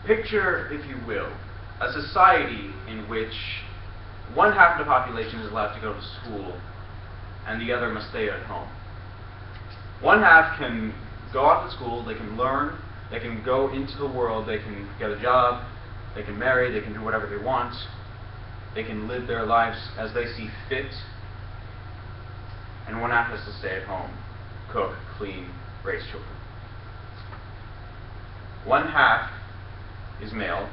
Picture, if you will, a society in which one half of the population is allowed to go to school and the other must stay at home. One half can go off to school, they can learn, they can go into the world, they can get a job, they can marry, they can do whatever they want, they can live their lives as they see fit, and one half has to stay at home, cook, clean, raise children. One half is male,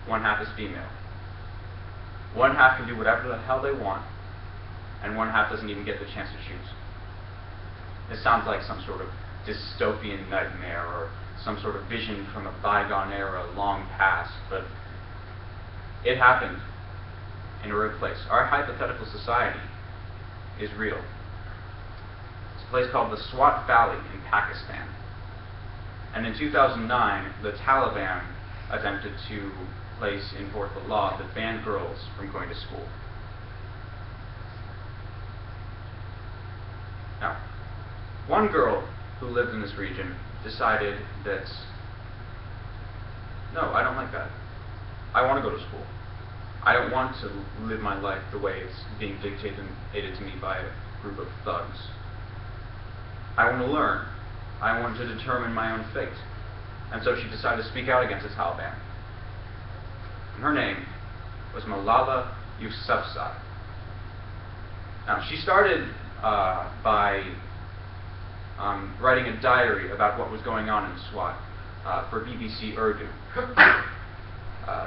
one half is female. One half can do whatever the hell they want, and one half doesn't even get the chance to choose. It sounds like some sort of dystopian nightmare or some sort of vision from a bygone era long past, but it happened in a real place. Our hypothetical society is real. It's a place called the Swat Valley in Pakistan. And in 2009, the Taliban attempted to place in force a law that banned girls from going to school. Now, one girl who lived in this region decided that, no, I don't like that. I want to go to school. I don't want to live my life the way it's being dictated to me by a group of thugs. I want to learn. I want to determine my own fate. And so she decided to speak out against the Taliban. And her name was Malala Yousafzai. Now, she started by writing a diary about what was going on in Swat for BBC Urdu.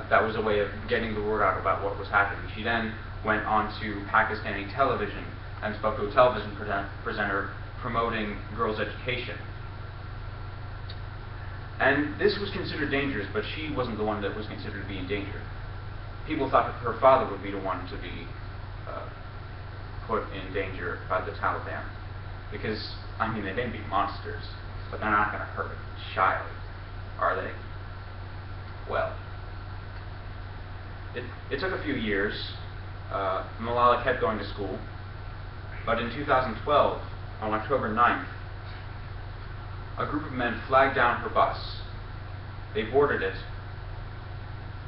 That was a way of getting the word out about what was happening. She then went on to Pakistani television and spoke to a television presenter promoting girls' education. And this was considered dangerous, but she wasn't the one that was considered to be in danger. People thought that her father would be the one to be put in danger by the Taliban. Because, I mean, they may be monsters, but they're not going to hurt a child, are they? Well, it took a few years. Malala kept going to school, but in 2012, on October 9th, a group of men flagged down her bus. They boarded it,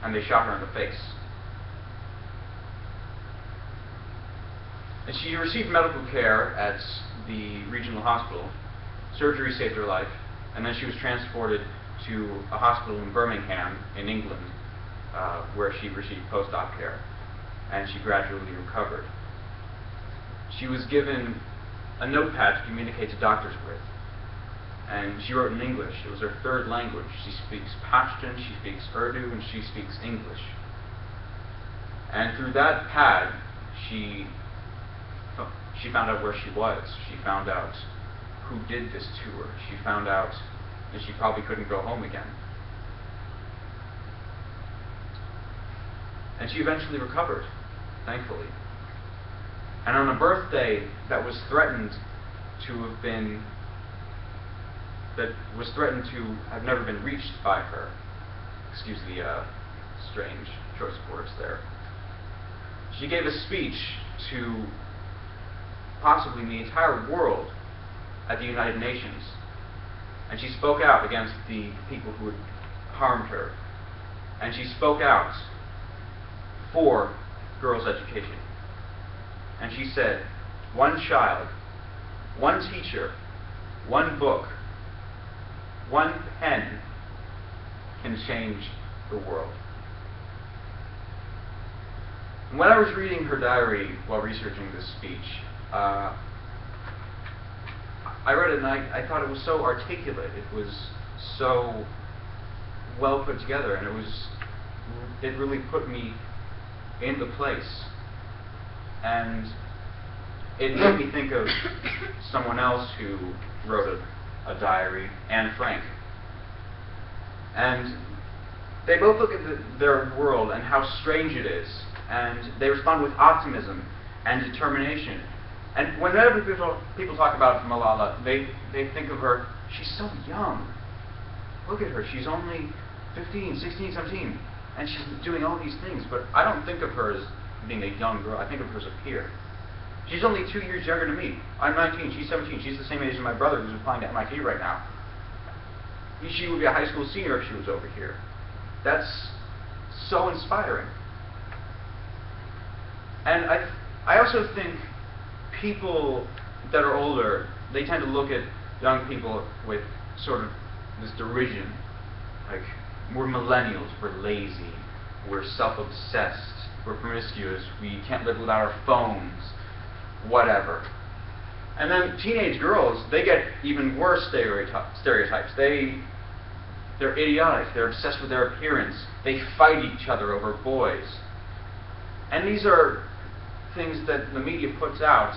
and they shot her in the face. And she received medical care at the regional hospital. Surgery saved her life, and then she was transported to a hospital in Birmingham, in England, where she received post-op care, and she gradually recovered. She was given a notepad to communicate to doctors with, and she wrote in English. It was her third language. She speaks Pashtun, she speaks Urdu, and she speaks English. And through that pad, she found out where she was. She found out who did this to her. She found out that she probably couldn't go home again. And she eventually recovered, thankfully. And on a birthday that was threatened to have never been reached by her. Excuse the strange choice of words there. She gave a speech to possibly the entire world at the United Nations. And she spoke out against the people who had harmed her. And she spoke out for girls' education. And she said, one child, one teacher, one book, one pen can change the world. And when I was reading her diary while researching this speech, I read it and I thought it was so articulate. It was so well put together, and it really put me in the place. And it made me think of someone else who wrote a diary, Anne Frank. And they both look at their world and how strange it is, and they respond with optimism and determination. And whenever people talk about Malala, they think of her, she's so young. Look at her, she's only 15, 16, 17, and she's doing all these things. But I don't think of her as being a young girl, I think of her as a peer. She's only 2 years younger than me. I'm 19, she's 17. She's the same age as my brother who's applying to MIT right now. She would be a high school senior if she was over here. That's so inspiring. And I also think people that are older, they tend to look at young people with sort of this derision. Like, we're millennials, we're lazy, we're self-obsessed, we're promiscuous, we can't live without our phones, whatever. And then teenage girls, they get even worse stereotypes. They're idiotic, they're obsessed with their appearance, they fight each other over boys. And these are things that the media puts out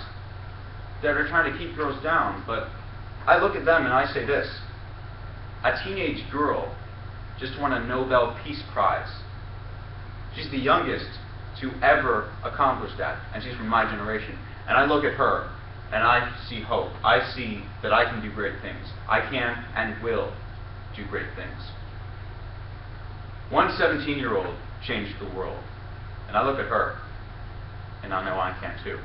that are trying to keep girls down. But I look at them and I say this: a teenage girl just won a Nobel Peace Prize. She's the youngest to ever accomplish that, and she's from my generation. And I look at her and I see hope. I see that I can do great things. I can and will do great things. One 17-year-old changed the world, and I look at her and I know I can too.